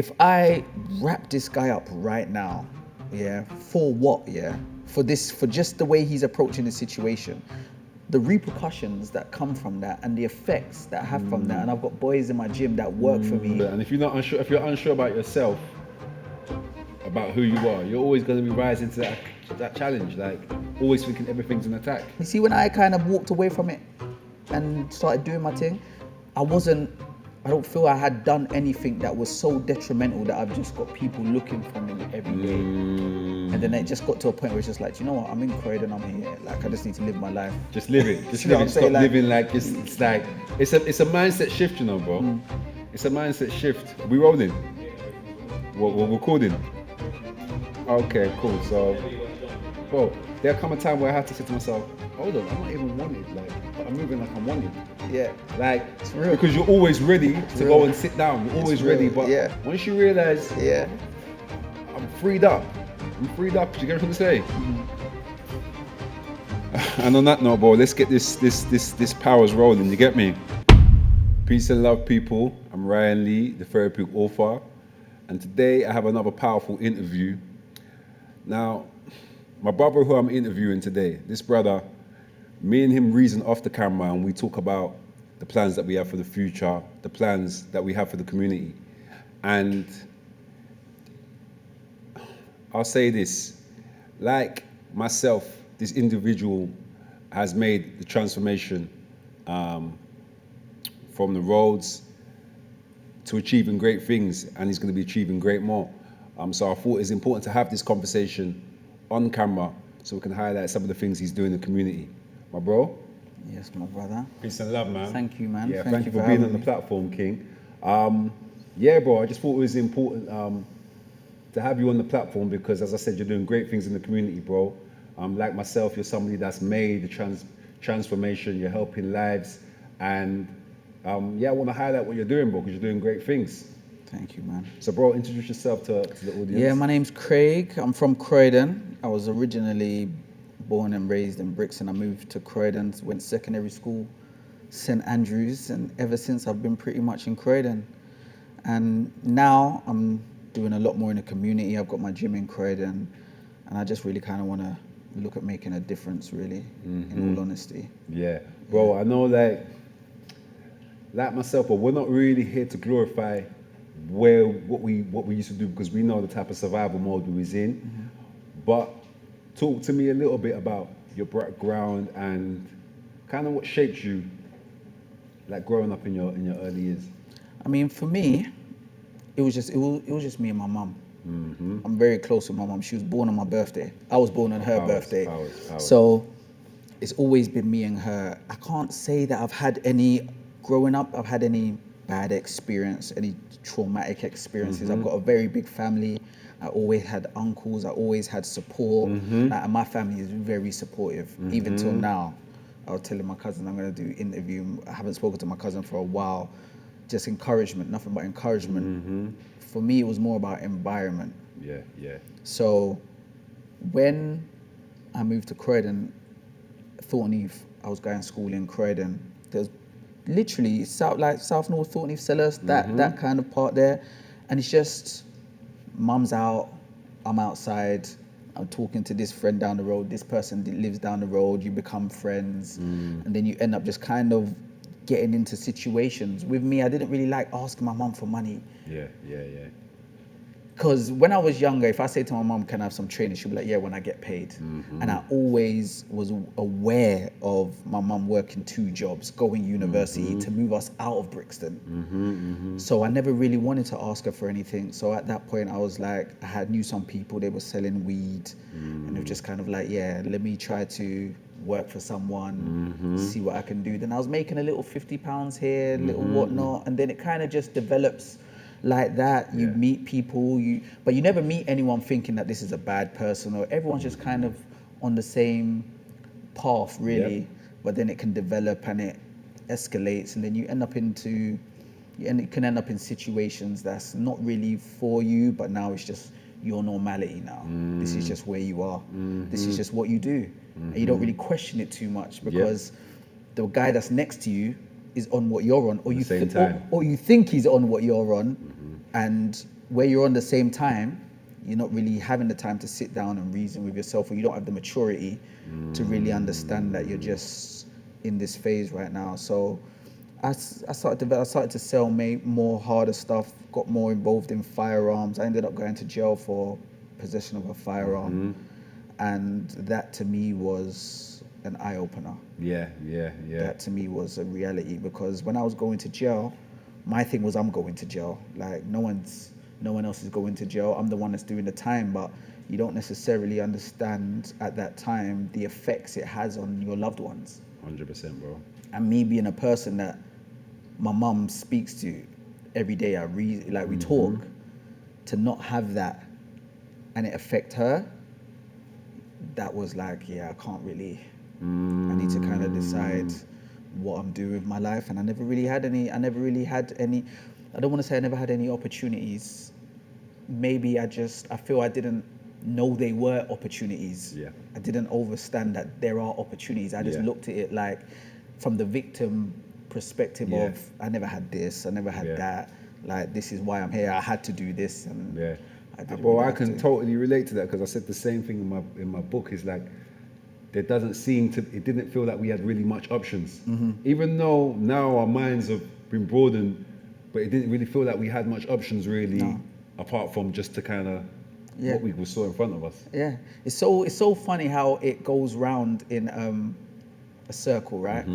If I wrap this guy up right now, yeah, for what, yeah? For just the way he's approaching the situation, the repercussions that come from that and the effects that have from that, and I've got boys in my gym that work for me. And if you're unsure about yourself, about who you are, you're always going to be rising to that challenge. Like always thinking everything's an attack. You see, when I kind of walked away from it and started doing my thing, I don't feel I had done anything that was so detrimental that I've just got people looking for me every day. And then it just got to a point where it's just like, you know what, I'm in Croydon, I'm here. Like, I just need to live my life. Just live it. Just You know live what it. I'm saying? Stop living like it's like it's a mindset shift, you know, bro. It's a mindset shift. Are we rolling? We're recording. Okay, cool. So, bro, there'll come a time where I have to say to myself, hold on, I'm not even wanted. Like, but I'm moving like I'm wanted. Yeah. Like, It's real. because you're always ready to real. go and sit down. You're always real. ready. But Yeah. once you realize, Yeah. I'm freed up. Do you get what I'm trying to say? And on that note, bro, let's get this powers rolling. You get me? Peace and love, people. I'm Ryan Lee, the therapeutic author, and today I have another powerful interview. Now, my brother who I'm interviewing today, this brother, me and him reason off the camera, and we talk about the plans that we have for the future, the plans that we have for the community, and I'll say this, like myself, this individual has made the transformation from the roads to achieving great things, and he's going to be achieving great more. So I thought it's important to have this conversation on camera so we can highlight some of the things he's doing in the community. My bro? Yes, my brother. Peace and love, man. Thank you, man. Yeah, thank you for being on the platform, King. Yeah, bro, I just thought it was important to have you on the platform because, as I said, you're doing great things in the community, bro. Like myself, you're somebody that's made the transformation, you're helping lives, and yeah, I want to highlight what you're doing, bro, because you're doing great things. Thank you, man. So, bro, introduce yourself to the audience. Yeah, my name's Craig. I'm from Croydon. I was originally born and raised in Brixton. I moved to Croydon, went secondary school, St Andrews, and ever since I've been pretty much in Croydon. And now I'm doing a lot more in the community. I've got my gym in Croydon, and I just really kind of want to look at making a difference, really, in all honesty. Yeah, bro, I know like myself, but we're not really here to glorify what we used to do because we know the type of survival mode we was in. But talk to me a little bit about your background and kind of what shaped you, like growing up in your early years. I mean, for me, it was just me and my mum. I'm very close with my mum. She was born on my birthday. I was born on her birthday. Powers. So it's always been me and her. I can't say that growing up, I've had any bad experience, any traumatic experiences. I've got a very big family. I always had uncles. I always had support. And my family is very supportive, even till now. I was telling my cousin I'm going to do interview. I haven't spoken to my cousin for a while. Just encouragement, nothing but encouragement. For me, it was more about environment. Yeah. So when I moved to Croydon, Thornton Heath, I was going to school in Croydon. There's literally South North Thornton Heath, Sellers, that kind of part there. And it's just, mum's out, I'm outside, I'm talking to this friend down the road, this person lives down the road, you become friends, and then you end up just kind of getting into situations. With me, I didn't really like asking my mum for money. Yeah. Because when I was younger, if I say to my mum, can I have some training? She'll be like, yeah, when I get paid. And I always was aware of my mum working 2 jobs, going university to move us out of Brixton. So I never really wanted to ask her for anything. So at that point, I was like, knew some people, they were selling weed. And it was just kind of like, yeah, let me try to work for someone, see what I can do. Then I was making a little £50 here, little whatnot. And then it kind of just develops like that. You meet people, but you never meet anyone thinking that this is a bad person, or everyone's just kind of on the same path, really. But then it can develop and it escalates, and then you can end up in situations that's not really for you, but now it's just your normality now. This is just where you are. This is just what you do. And you don't really question it too much because the guy that's next to you is on what you're on, or you think he's on what you're on, and where you're on the same time, you're not really having the time to sit down and reason with yourself, or you don't have the maturity to really understand that you're just in this phase right now. So I started to sell more harder stuff, got more involved in firearms. I ended up going to jail for possession of a firearm. And that to me was an eye-opener. Yeah. That to me was a reality, because when I was going to jail, my thing was I'm going to jail. Like no one else is going to jail. I'm the one that's doing the time, but you don't necessarily understand at that time the effects it has on your loved ones. 100%, bro. And me being a person that my mum speaks to every day, we talk, to not have that and it affect her, that was like, yeah, I can't really. I need to kind of decide what I'm doing with my life. And I never really had any, I don't want to say I never had any opportunities. Maybe I feel I didn't know they were opportunities. Yeah. I didn't understand that there are opportunities. I just looked at it like from the victim perspective of, I never had this, I never had that. Like, this is why I'm here. I had to do this. And I can totally relate to that, because I said the same thing in my book. Is like, it didn't feel like we had really much options. Even though now our minds have been broadened, but it didn't really feel like we had much options really, apart from just to kind of what we saw in front of us. Yeah, it's so funny how it goes round in a circle, right?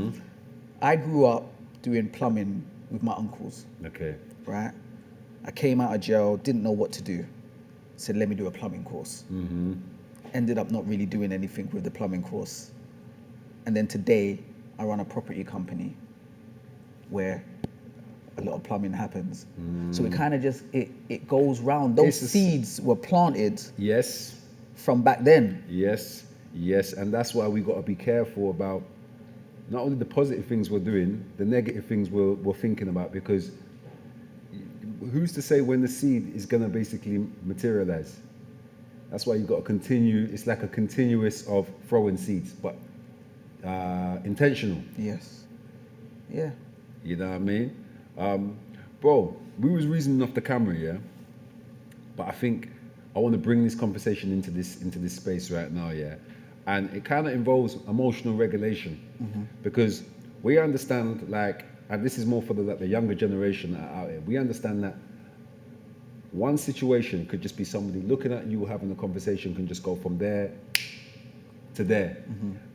I grew up doing plumbing with my uncles. Okay. Right? I came out of jail, didn't know what to do. Said, let me do a plumbing course. Ended up not really doing anything with the plumbing course. And then today, I run a property company where a lot of plumbing happens. So it kind of just, it goes round. Those seeds were planted from back then. Yes, and that's why we got to be careful about not only the positive things we're doing, the negative things we're thinking about, because who's to say when the seed is going to basically materialize? That's why you've got to continue. It's like a continuous of throwing seeds, but intentional. Yes. Yeah. You know what I mean? Bro, we was reasoning off the camera, yeah? But I think I want to bring this conversation into this space right now, yeah? And it kind of involves emotional regulation, because we understand, like, and this is more for the younger generation that are out here, we understand that one situation could just be somebody looking at you, having a conversation, can just go from there to there.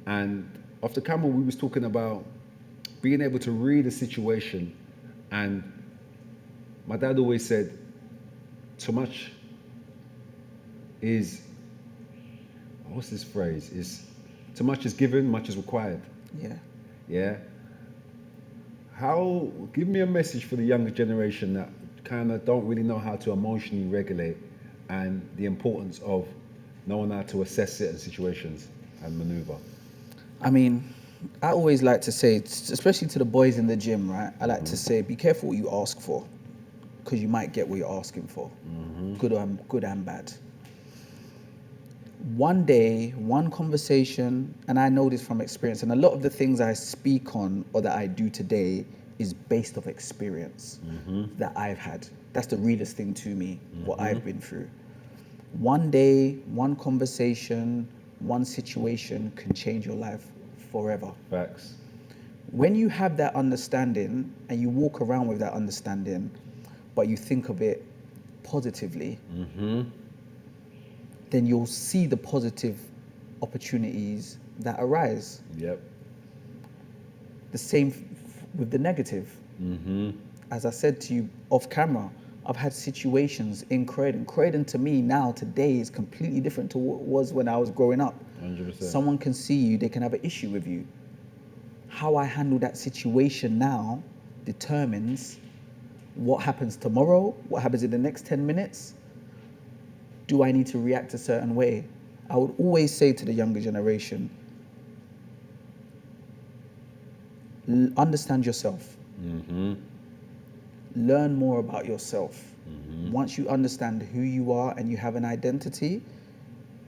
And off the camera, we was talking about being able to read a situation, and my dad always said, too much is, what's this phrase? Is too much is given, much is required. Yeah. Yeah. Give me a message for the younger generation that kind of don't really know how to emotionally regulate, and the importance of knowing how to assess certain situations and maneuver. I mean, I always like to say, especially to the boys in the gym, right? I like to say, be careful what you ask for, because you might get what you're asking for, good and bad. One day, one conversation, and I know this from experience, and a lot of the things I speak on or that I do today is based off experience that I've had. That's the realest thing to me, what I've been through. One day, one conversation, one situation can change your life forever. Facts. When you have that understanding and you walk around with that understanding, but you think of it positively, then you'll see the positive opportunities that arise. Yep. The same with the negative. As I said to you off camera, I've had situations in Croydon. Croydon to me now, today, is completely different to what it was when I was growing up. 100%. Someone can see you, they can have an issue with you. How I handle that situation now determines what happens tomorrow, what happens in the next 10 minutes. Do I need to react a certain way? I would always say to the younger generation, understand yourself. Learn more about yourself. Once you understand who you are and you have an identity,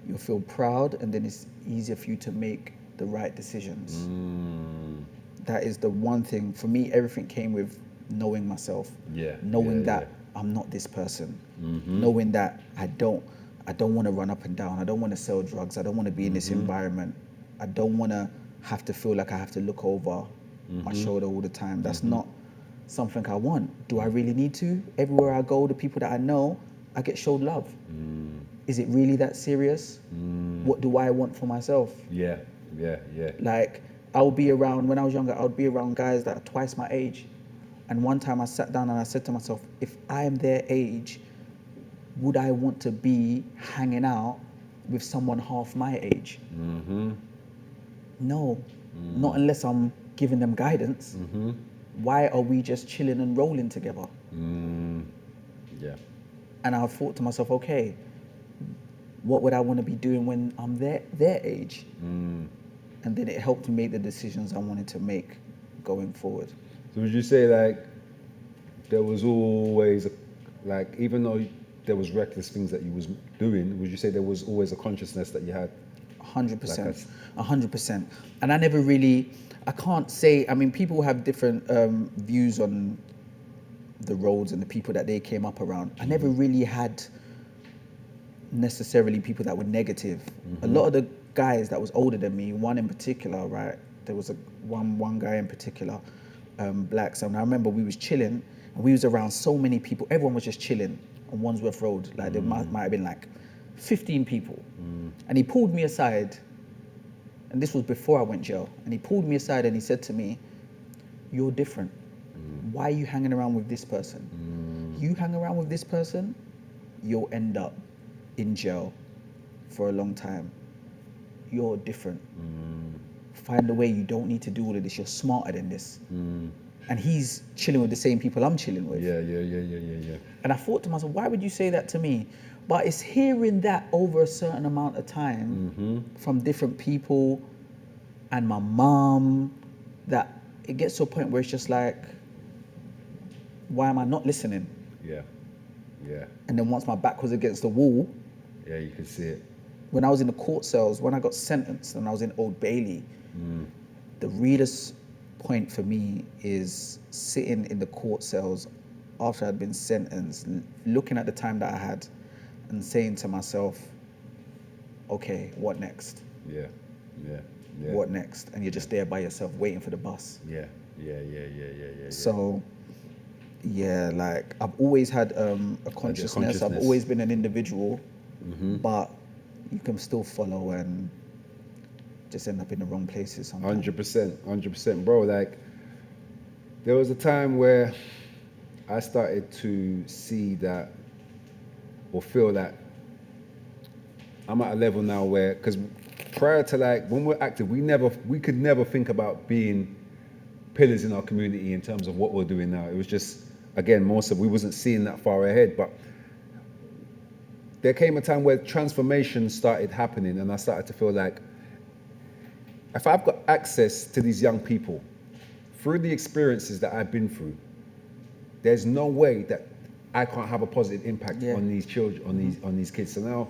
you'll feel proud, and then it's easier for you to make the right decisions. That is the one thing. For me, everything came with knowing myself. Knowing that I'm not this person. Knowing that I don't want to run up and down. I don't want to sell drugs. I don't want to be in this environment. I don't want to have to feel like I have to look over my shoulder all the time. That's not something I want. Do I really need to? Everywhere I go, the people that I know, I get showed love. Is it really that serious? What do I want for myself? Yeah. Like, when I was younger, I would be around guys that are twice my age. And one time I sat down and I said to myself, if I am their age, would I want to be hanging out with someone half my age? No, not unless I'm giving them guidance. Why are we just chilling and rolling together? Yeah. And I thought to myself, okay, what would I want to be doing when I'm their age? And then it helped me make the decisions I wanted to make going forward. So would you say like there was always like, even though there was reckless things that you was doing, would you say there was always a consciousness that you had? 100%, 100%. And I never really, I can't say, I mean, people have different views on the roads and the people that they came up around. I never really had necessarily people that were negative. A lot of the guys that was older than me, one in particular, right? There was one guy in particular, black. So I remember we was chilling and we was around so many people. Everyone was just chilling on Wandsworth Road. Like there might have been like 15 people. And he pulled me aside, and this was before I went jail. And he pulled me aside and he said to me, "You're different. Why are you hanging around with this person? You hang around with this person, you'll end up in jail for a long time. You're different. Find a way. You don't need to do all of this. You're smarter than this." And he's chilling with the same people I'm chilling with. Yeah. And I thought to myself, why would you say that to me? But it's hearing that over a certain amount of time from different people and my mom that it gets to a point where it's just like, why am I not listening? Yeah. And then once my back was against the wall, Yeah, you could see it. when I was in the court cells, when I got sentenced and I was in Old Bailey, the realest point for me is sitting in the court cells after I'd been sentenced, looking at the time that I had and saying to myself, okay, what next? Yeah. What next? And you're just there by yourself waiting for the bus. Yeah. So, yeah, like I've always had a consciousness. I've always been an individual, but you can still follow and just end up in the wrong places sometimes. 100%, bro. Like, there was a time where I started to see that, or feel that I'm at a level now where, because prior to like when we're active, we could never think about being pillars in our community in terms of what we're doing now. It was just, again, we wasn't seeing that far ahead, but there came a time where transformation started happening, and I started to feel like, if I've got access to these young people through the experiences that I've been through, there's no way that I can't have a positive impact on these children, on these kids. So now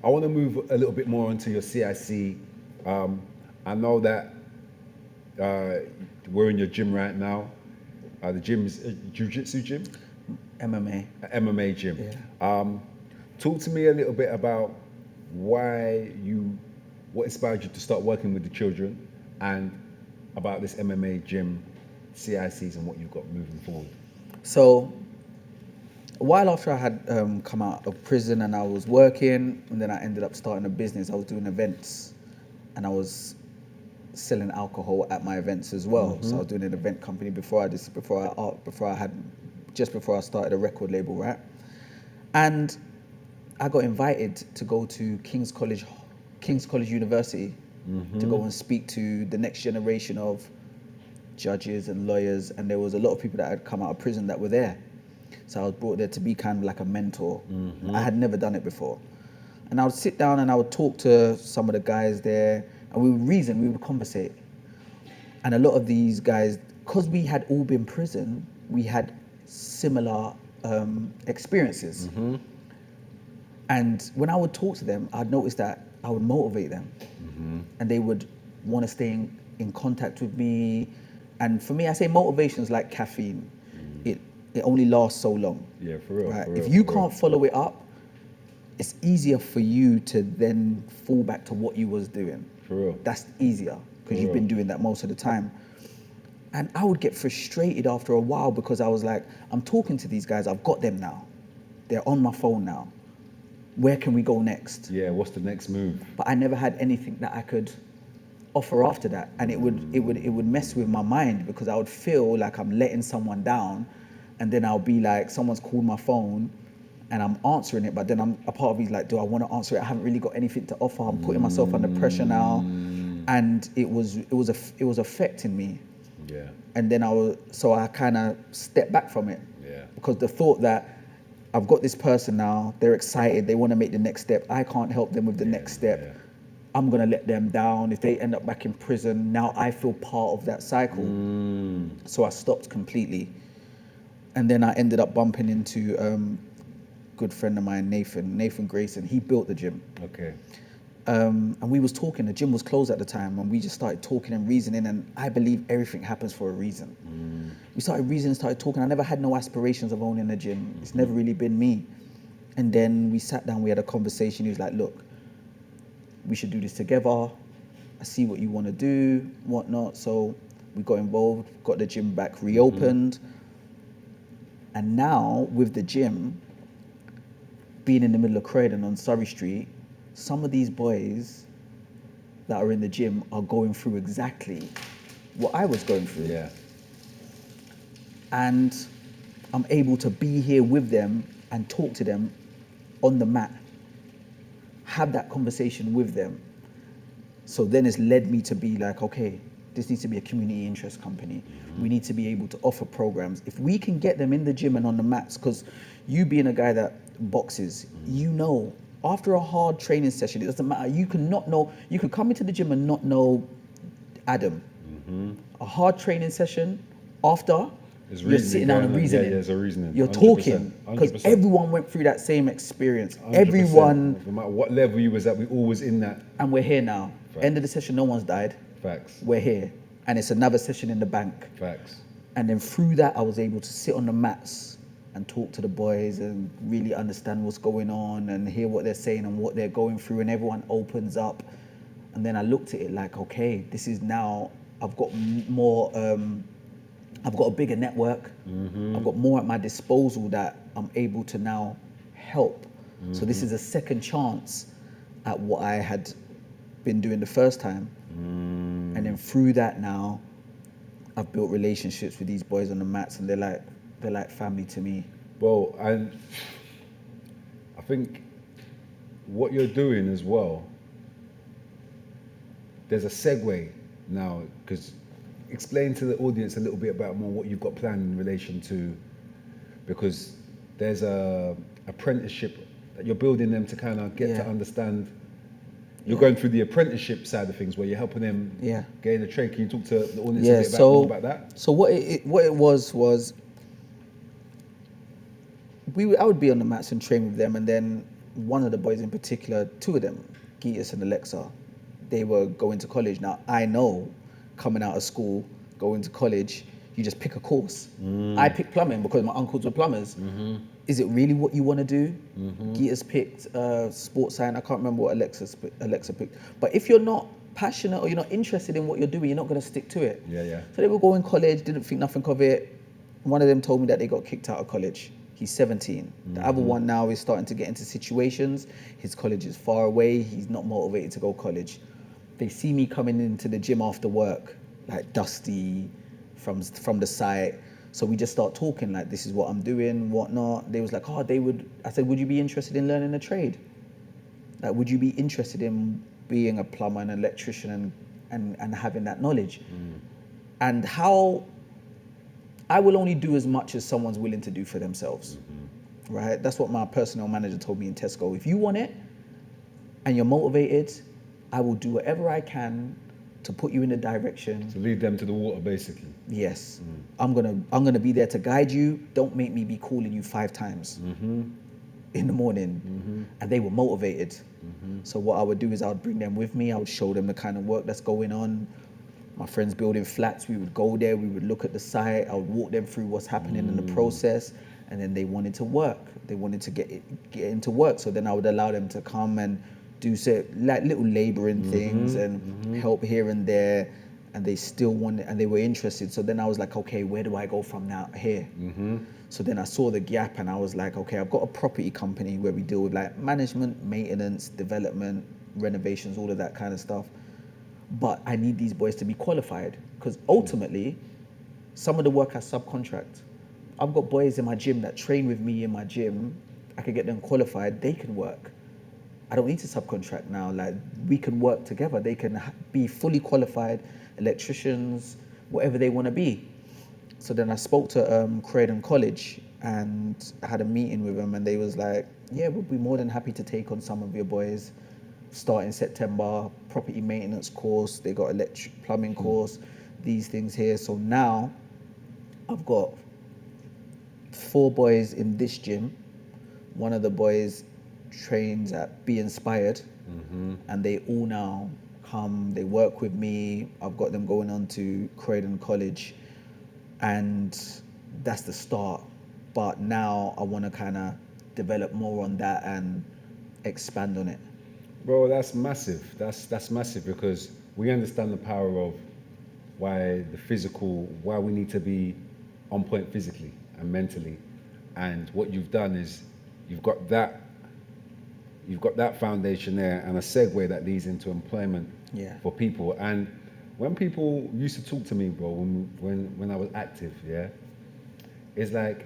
I want to move a little bit more into your CIC. I know that we're in your gym right now. The gym is a jiu-jitsu gym? MMA. MMA gym. Yeah. Talk to me a little bit about what inspired you to start working with the children, and about this MMA gym, CICs, and what you've got moving forward. So, a while after I had come out of prison and I was working, and then I ended up starting a business. I was doing events, and I was selling alcohol at my events as well. So I was doing an event company before I started a record label, right? And I got invited to go to King's College University to go and speak to the next generation of judges and lawyers, and there was a lot of people that had come out of prison that were there. So I was brought there to be kind of like a mentor. I had never done it before. And I would sit down and I would talk to some of the guys there, and we would conversate. And a lot of these guys, because we had all been prison, we had similar experiences. And when I would talk to them, I'd notice that I would motivate them, and they would want to stay in contact with me. And for me, I say motivation is like caffeine. it only lasts so long. Yeah, for real. Right? For If real, you for real. can't follow it up, it's easier for you to then fall back to what you was doing. For real. That's easier because you've been doing that most of the time. And I would get frustrated after a while because I was like, I'm talking to these guys, I've got them now. They're on my phone now. Where can we go next? Yeah, what's the next move? But I never had anything that I could offer after that. And it would mess with my mind because I would feel like I'm letting someone down, and then I'll be like, someone's called my phone and I'm answering it, but then a part of me's like, do I want to answer it? I haven't really got anything to offer. I'm putting myself under pressure now. And it was affecting me. Yeah. And then I kind of stepped back from it. Yeah. Because the thought that I've got this person now, they're excited, they want to make the next step. I can't help them with the next step. Yeah. I'm going to let them down. If they end up back in prison, now I feel part of that cycle. So I stopped completely. And then I ended up bumping into a good friend of mine, Nathan Grayson. He built the gym. Okay. And we was talking, the gym was closed at the time, and we just started talking and reasoning, and I believe everything happens for a reason. We started reasoning, started talking. I never had no aspirations of owning a gym. It's never really been me. And then we sat down, we had a conversation. He was like, look, we should do this together. I see what you want to do, whatnot. So we got involved, got the gym back reopened. And now with the gym, being in the middle of Croydon on Surrey Street, some of these boys that are in the gym are going through exactly what I was going through. Yeah. And I'm able to be here with them and talk to them on the mat, have that conversation with them. So then it's led me to be like, okay, this needs to be a community interest company. We need to be able to offer programs. If we can get them in the gym and on the mats, because you being a guy that boxes, you know, after a hard training session, it doesn't matter. You can not know, you could come into the gym and not know Adam. A hard training session, after, you're sitting down and reasoning. Yeah, there's a reasoning. You're 100%, talking, because 100%. everyone went through that same experience. 100%. Everyone, no matter what level you was at, we always in that. and we're here now. Facts. End of the session, no one's died. Facts. We're here. And it's another session in the bank. Facts. And then through that, I was able to sit on the mats and talk to the boys and really understand what's going on and hear what they're saying and what they're going through, and everyone opens up. And then I looked at it like, okay, this is now, I've got more, I've got a bigger network. I've got more at my disposal that I'm able to now help. So this is a second chance at what I had been doing the first time. And then through that now, I've built relationships with these boys on the mats, and they're like family to me. Well, and I think what you're doing as well, there's a segue now, because explain to the audience a little bit about more what you've got planned in relation to, because there's a apprenticeship that you're building them to kind of get to understand. You're going through the apprenticeship side of things where you're helping them gain a trade. Can you talk to the audience a bit more about that? So what it was I would be on the mats and train with them, and then one of the boys in particular, two of them, Gitas and Alexa, they were going to college. Now I know, coming out of school, going to college, you just pick a course. I picked plumbing because my uncles were plumbers. Is it really what you want to do? Gitas picked sports science. I can't remember what Alexa picked. But if you're not passionate or you're not interested in what you're doing, you're not going to stick to it. Yeah. So they were going college, didn't think nothing of it. One of them told me that they got kicked out of college. He's 17. The other one now is starting to get into situations. His college is far away. He's not motivated to go college. They see me coming into the gym after work, like dusty from the site. So we just start talking, like, this is what I'm doing, whatnot. They was like, I said, would you be interested in learning a trade? Like, would you be interested in being a plumber, an electrician, and having that knowledge? And how I will only do as much as someone's willing to do for themselves, right? That's what my personnel manager told me in Tesco. If you want it and you're motivated, I will do whatever I can to put you in the direction. To lead them to the water, basically. Yes. I'm gonna be there to guide you. Don't make me be calling you 5 times in the morning. And they were motivated. So what I would do is I would bring them with me. I would show them the kind of work that's going on. My friends building flats, we would go there, we would look at the site, I would walk them through what's happening in the process, and then they wanted to work. They wanted to get into work, so then I would allow them to come and do like little labouring things and help here and there, and they still wanted, and they were interested. So then I was like, okay, where do I go from now here? So then I saw the gap, and I was like, okay, I've got a property company where we deal with like management, maintenance, development, renovations, all of that kind of stuff. But I need these boys to be qualified, because ultimately, some of the work I subcontract. I've got boys in my gym that train with me in my gym. I could get them qualified, they can work. I don't need to subcontract now. Like, we can work together. They can be fully qualified electricians, whatever they want to be. So then I spoke to Croydon College, and I had a meeting with them, and they was like, yeah, we'll be more than happy to take on some of your boys. Start in September, property maintenance course, they got electric plumbing course, these things here. So now I've got 4 boys in this gym. One of the boys trains at Be Inspired, and they all now come, they work with me. I've got them going on to Croydon College, and that's the start. But now I want to kind of develop more on that and expand on it. Bro, that's massive. That's massive, because we understand the power of why we need to be on point physically and mentally. And what you've done is you've got that foundation there, and a segue that leads into employment for people. And when people used to talk to me, bro, when I was active, it's like,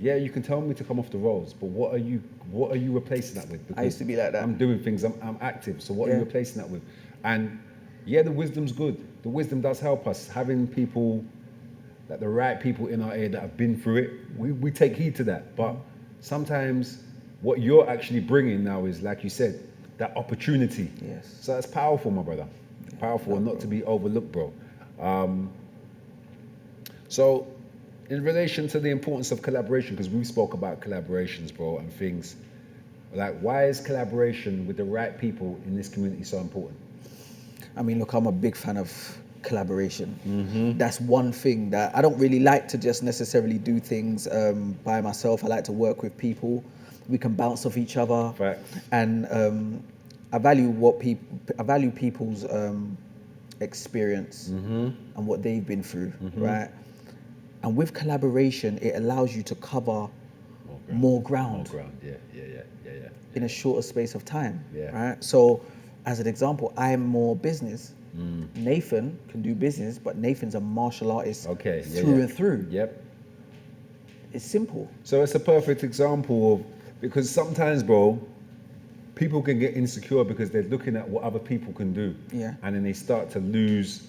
yeah, you can tell me to come off the rolls, but what are you replacing that with? Because I used to be like that. I'm doing things, I'm active, so what are you replacing that with? And yeah, the wisdom's good. The wisdom does help us. Having people, like the right people in our area that have been through it, we take heed to that. But sometimes what you're actually bringing now is, like you said, that opportunity. Yes. So that's powerful, my brother. Powerful and not to be overlooked, bro. So in relation to the importance of collaboration, because we spoke about collaborations, bro, and things, like, why is collaboration with the right people in this community so important? I mean, look, I'm a big fan of collaboration. That's one thing that I don't really like to just necessarily do things by myself. I like to work with people. We can bounce off each other. Facts. And I value people's experience and what they've been through, right? And with collaboration, it allows you to cover more ground. In a shorter space of time, right? So, as an example, I'm more business. Nathan can do business, but Nathan's a martial artist through and through. Yep. It's simple. So it's a perfect example of, because sometimes, bro, people can get insecure because they're looking at what other people can do. Yeah. And then they start to lose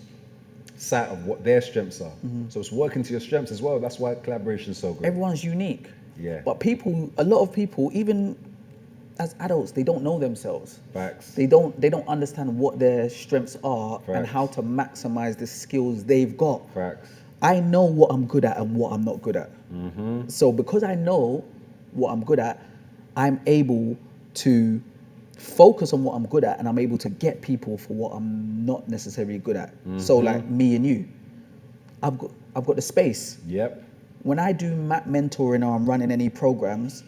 sight of what their strengths are. So it's working to your strengths as well. That's why collaboration is so good. Everyone's unique. Yeah. But a lot of people, even as adults, they don't know themselves. Facts. They don't understand what their strengths are and Facts. how to maximize the skills they've got. Facts. I know what I'm good at and what I'm not good at. So because I know what I'm good at, I'm able to focus on what I'm good at, and I'm able to get people for what I'm not necessarily good at. So like me and you, I've got the space. Yep. When I do mentoring or I'm running any programs,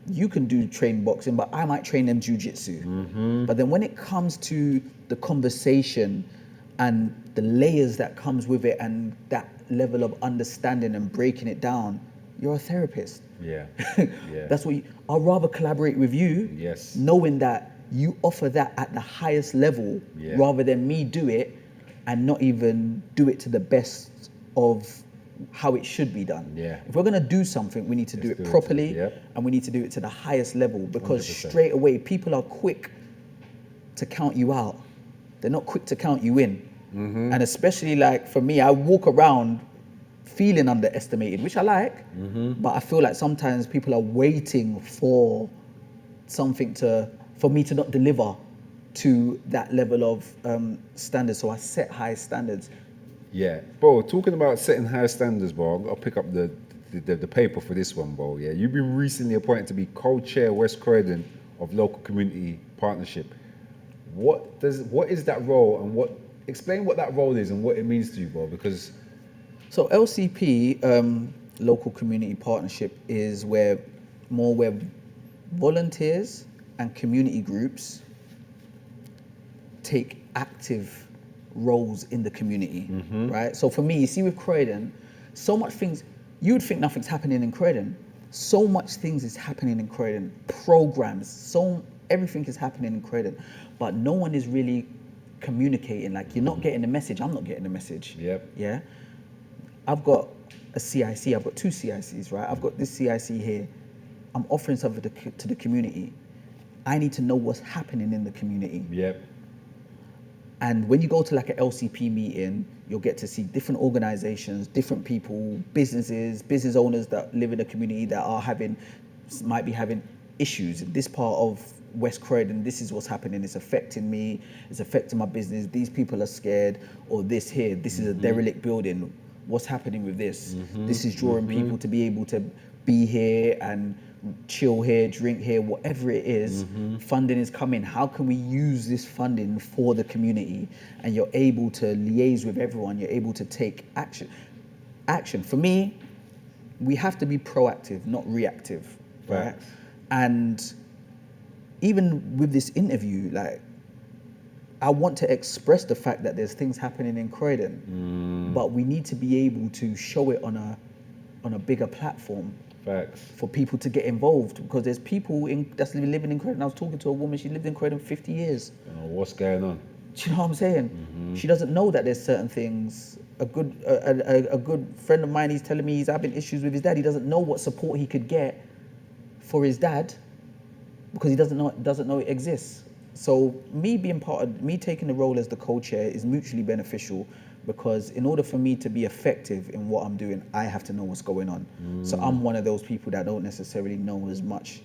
you can do train boxing, but I might train them jiu-jitsu. But then when it comes to the conversation and the layers that comes with it and that level of understanding and breaking it down, you're a therapist. Yeah. That's what I'd rather collaborate with you, Yes. knowing that you offer that at the highest level, rather than me do it and not even do it to the best of how it should be done. Yeah. If we're gonna do something, we need to do it properly, and we need to do it to the highest level, because 100%. straight away people are quick to count you out. They're not quick to count you in. And especially like for me, I walk around feeling underestimated, which I like, but I feel like sometimes people are waiting for something for me to not deliver to that level of standards. So I set high standards. Yeah, bro, talking about setting high standards, bro, I'll pick up the paper for this one, bro. Yeah, you've been recently appointed to be co-chair West Croydon of Local Community Partnership. What is that role, and what Explain what that role is and what it means to you, bro, because So LCP, local community partnership, is where volunteers and community groups take active roles in the community, right? So for me, you see with Croydon, so much things, you would think nothing's happening in Croydon. So much things is happening in Croydon, programs, everything is happening in Croydon, but no one is really communicating. Like, you're not getting the message, I'm not getting the message. Yep. Yeah? I've got a CIC, I've got 2 CICs, right? I've got this CIC here. I'm offering something to the community. I need to know what's happening in the community. Yep. And when you go to like an LCP meeting, you'll get to see different organizations, different people, business owners that live in the community that might be having issues. In this part of West Croydon, this is what's happening. It's affecting me. It's affecting my business. These people are scared. Or this is a derelict building. What's happening with this? This is drawing people to be able to be here and chill here, drink here, whatever it is. Funding is coming. How can we use this funding for the community? And you're able to liaise with everyone. You're able to take action. For me, we have to be proactive, not reactive, right? And even with this interview, like, I want to express the fact that there's things happening in Croydon, but we need to be able to show it on a bigger platform. Facts. For people to get involved, because there's people that's living in Croydon. I was talking to a woman, she lived in Croydon 50 years. What's going on? Do you know what I'm saying? She doesn't know that there's certain things. A good friend of mine, he's telling me he's having issues with his dad. He doesn't know what support he could get for his dad because he doesn't know it exists. So me taking the role as the co-chair is mutually beneficial, because in order for me to be effective in what I'm doing, I have to know what's going on. So I'm one of those people that don't necessarily know as much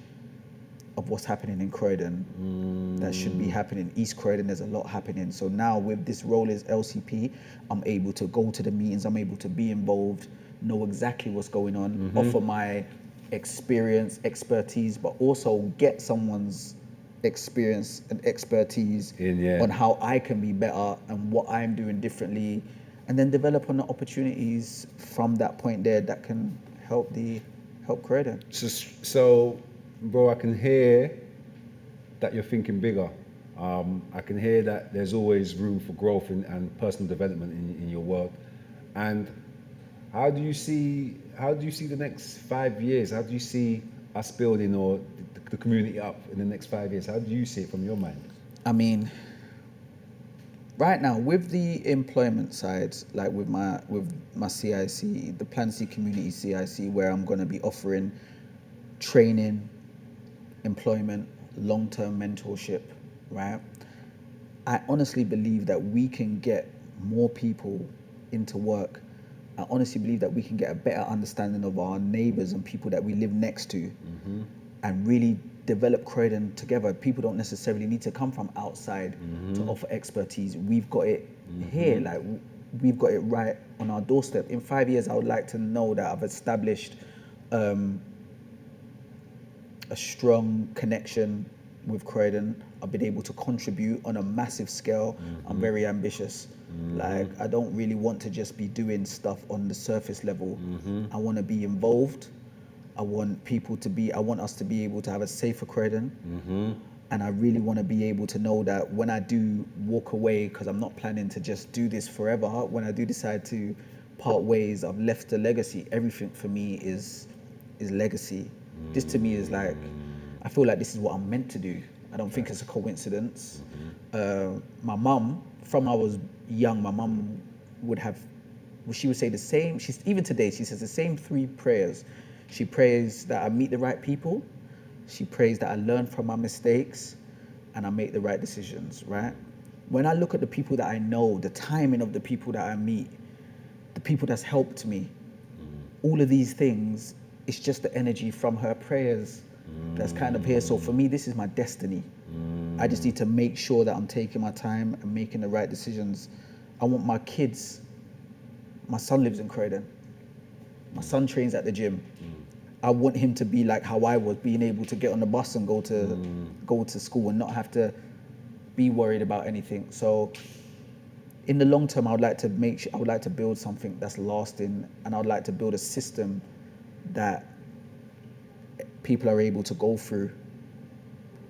of what's happening in Croydon that should be happening. East Croydon, there's a lot happening. So now with this role as LCP, I'm able to go to the meetings, I'm able to be involved, know exactly what's going on, offer my experience, expertise, but also get someone's experience and expertise on how I can be better and what I'm doing differently, and then develop on the opportunities from that point there that can help Croydon. So, bro, I can hear that you're thinking bigger. I can hear that there's always room for growth and personal development in your world. And how do you see the next 5 years? How do you see us building or the community up in the next 5 years? How do you see it from your mind? I mean, right now with the employment side, like with my CIC, the Plan C Community CIC, where I'm going to be offering training, employment, long-term mentorship, right? I honestly believe that we can get more people into work. I honestly believe that we can get a better understanding of our neighbours and people that we live next to, and really develop Croydon together. People don't necessarily need to come from outside to offer expertise. We've got it here, like we've got it right on our doorstep. In 5 years, I would like to know that I've established a strong connection with Croydon. I've been able to contribute on a massive scale. I'm very ambitious. Like, I don't really want to just be doing stuff on the surface level. I want to be involved. I want us to be able to have a safer Croydon. And I really want to be able to know that when I do walk away, because I'm not planning to just do this forever, when I do decide to part ways, I've left a legacy. Everything for me is legacy. This to me is like, I feel like this is what I'm meant to do. I don't think it's a coincidence. My mum, from I was young, my mum she would say the same, even today, she says the same 3 prayers. She prays that I meet the right people. She prays that I learn from my mistakes and I make the right decisions, right? When I look at the people that I know, the timing of the people that I meet, the people that's helped me, all of these things, it's just the energy from her prayers that's kind of here. So for me, this is my destiny. I just need to make sure that I'm taking my time and making the right decisions. I want my kids, my son lives in Croydon. My son trains at the gym. I want him to be like how I was, being able to get on the bus and go to school and not have to be worried about anything. So in the long term, I would like to I would like to build something that's lasting, and I would like to build a system that people are able to go through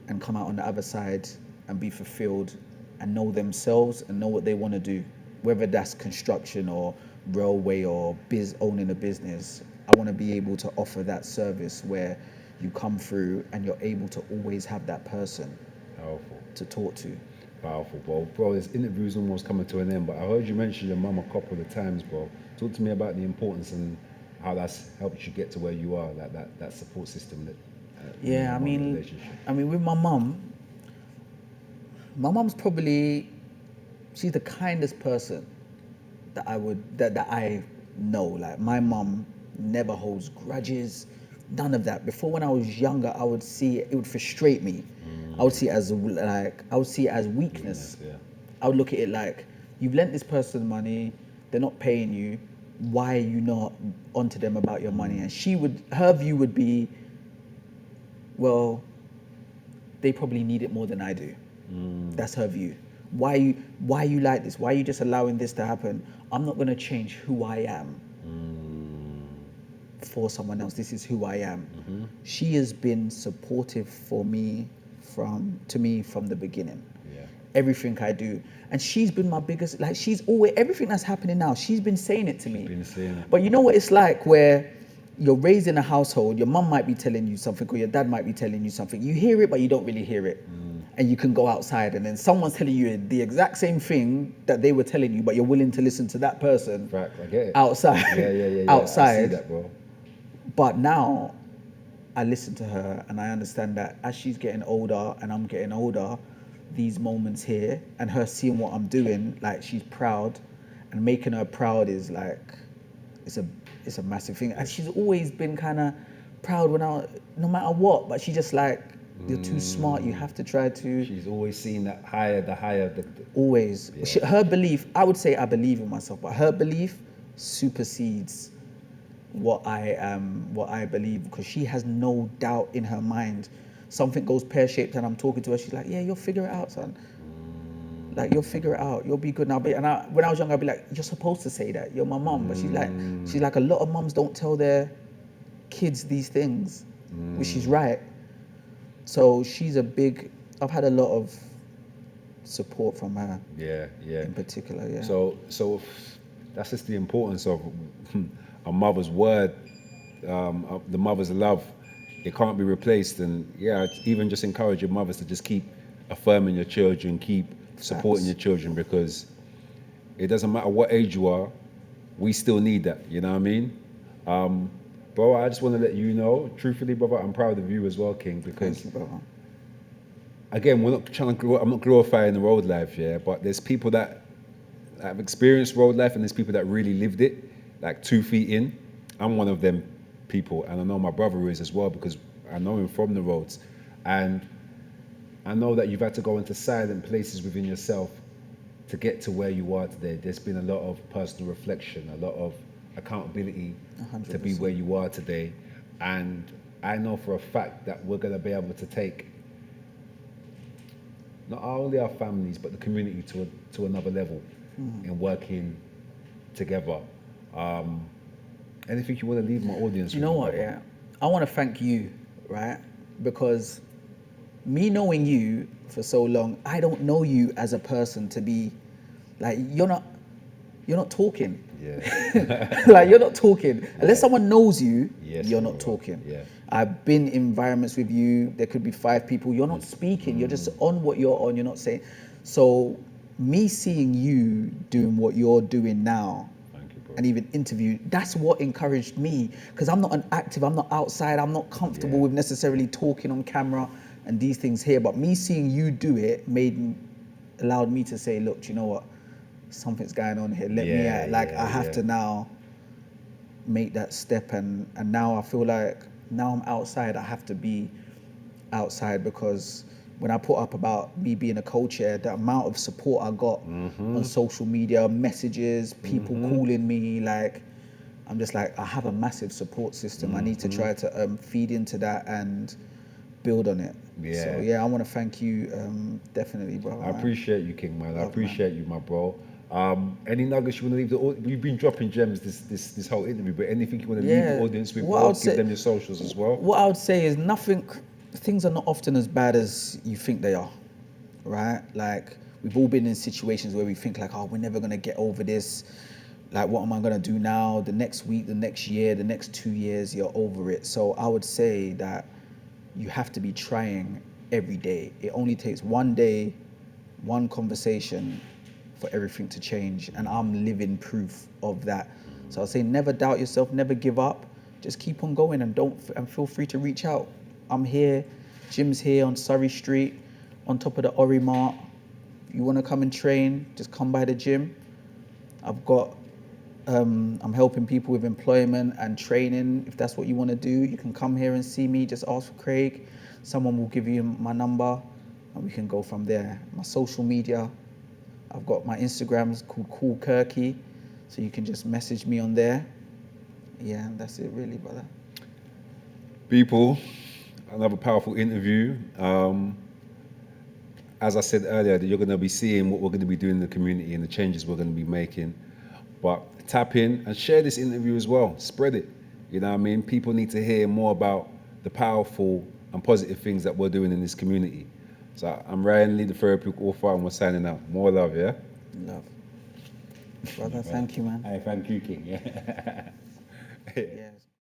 and come out on the other side and be fulfilled and know themselves and know what they want to do, whether that's construction or railway or owning a business. I want to be able to offer that service where you come through and you're able to always have that person Powerful. to talk to. Powerful, bro. Bro, this interview's almost coming to an end, but I heard you mention your mum a couple of times, bro. Talk to me about the importance and how that's helped you get to where you are, that support system that. Yeah, relationship. with my mum's probably, she's the kindest person that I know. Like, my mum never holds grudges, none of that. Before, when I was younger, I would see it would frustrate me. I would see it as weakness. Yeah. I would look at it like, you've lent this person money, they're not paying you. Why are you not onto them about your money? And her view would be, well, they probably need it more than I do. That's her view. Why are you like this? Why are you just allowing this to happen? I'm not going to change who I am for someone else. This is who I am. She has been supportive from the beginning. Yeah. Everything I do. And she's been my biggest, like, she's always, everything that's happening now, she's been saying it to me. Been saying it. But you know what it's like, where you're raised in a household, your mum might be telling you something or your dad might be telling you something. You hear it, but you don't really hear it. And you can go outside and then someone's telling you the exact same thing that they were telling you, but you're willing to listen to that person. Right, I get it. Outside. Yeah. Outside. I see that, bro. But now I listen to her and I understand that as she's getting older and I'm getting older, these moments here and her seeing what I'm doing, like, she's proud, and making her proud is like, it's a massive thing. And she's always been kind of proud no matter what, but she just like, you're too smart, you have to try to. She's always seen that the higher. Always. Yeah. Her belief, I would say I believe in myself, but her belief supersedes what I believe, because she has no doubt in her mind. Something goes pear-shaped and I'm talking to her, she's like, yeah, you'll figure it out, son. Like, you'll figure it out, you'll be good now. When I was younger, I'd be like, you're supposed to say that, you're my mum. But she's like, a lot of mums don't tell their kids these things, which is right. So I've had a lot of support from her. Yeah. In particular, yeah. So that's just the importance of a mother's word, the mother's love. It can't be replaced. And yeah, even just encourage your mothers to just keep affirming your children, keep supporting your children, because it doesn't matter what age you are, we still need that, you know what I mean? Bro, I just want to let you know, truthfully, brother, I'm proud of you as well, King, because Thank you, brother. again, I'm not glorifying the road life, yeah, but there's people that have experienced road life and there's people that really lived it, like 2 feet in. I'm one of them people, and I know my brother is as well, because I know him from the roads. And I know that you've had to go into silent places within yourself to get to where you are today. There's been a lot of personal reflection, a lot of accountability 100%. to be where you are today. And I know for a fact that we're going to be able to take not only our families, but the community to another level in working together. Anything you want to leave my audience with? You know what, yeah? I want to thank you, right? Because me knowing you for so long, I don't know you as a person to be, like, you're not talking. Yeah. Like, you're not talking. Unless someone knows you, Yes, you're you not are. talking. Yeah. I've been in environments with you, there could be 5 people, you're not speaking, you're just on what you're on, you're not saying. So me seeing you doing what you're doing now, Thank you, bro. and even interview, that's what encouraged me, because I'm not I'm not outside, I'm not comfortable with necessarily talking on camera and these things here, but me seeing you do it allowed me to say, look, do you know what, something's going on here, let me out. Like, I have to now make that step, and now I feel like now I'm outside, I have to be outside, because when I put up about me being a co-chair, the amount of support I got on social media, messages, people calling me, like, I'm just like, I have a massive support system. I need to try to feed into that and build on it. Yeah. So yeah, I want to thank you, definitely, bro. I appreciate you, King, man. I appreciate you, my bro. Any nuggets you want to leave the audience? You've been dropping gems this whole interview, but anything you want to leave Yeah. the audience with? What I would Give say- them your socials as well. What I would say is things are not often as bad as you think they are, right? Like, we've all been in situations where we think like, oh, we're never gonna get over this. Like, what am I gonna do now? The next week, the next year, the next 2 years, you're over it. So I would say that you have to be trying every day. It only takes one day, one conversation for everything to change. And I'm living proof of that. So I'll say never doubt yourself, never give up. Just keep on going and feel free to reach out. I'm here, gym's here on Surrey Street, on top of the Ori Mart. If you wanna come and train, just come by the gym. I'm helping people with employment and training. If that's what you want to do, you can come here and see me. Just ask for Craig. Someone will give you my number and we can go from there. My social media, I've got my Instagrams called Cool Kirky, so you can just message me on there. Yeah, and that's it really, brother. People, another powerful interview. As I said earlier, that you're going to be seeing what we're going to be doing in the community and the changes we're going to be making. But tap in and share this interview as well. Spread it. You know what I mean? People need to hear more about the powerful and positive things that we're doing in this community. So I'm Ryan Lee, the therapeutic author, and we're signing out. More love, yeah? Love. Brother, thank you, man. I thank you, King. Yeah. Yes.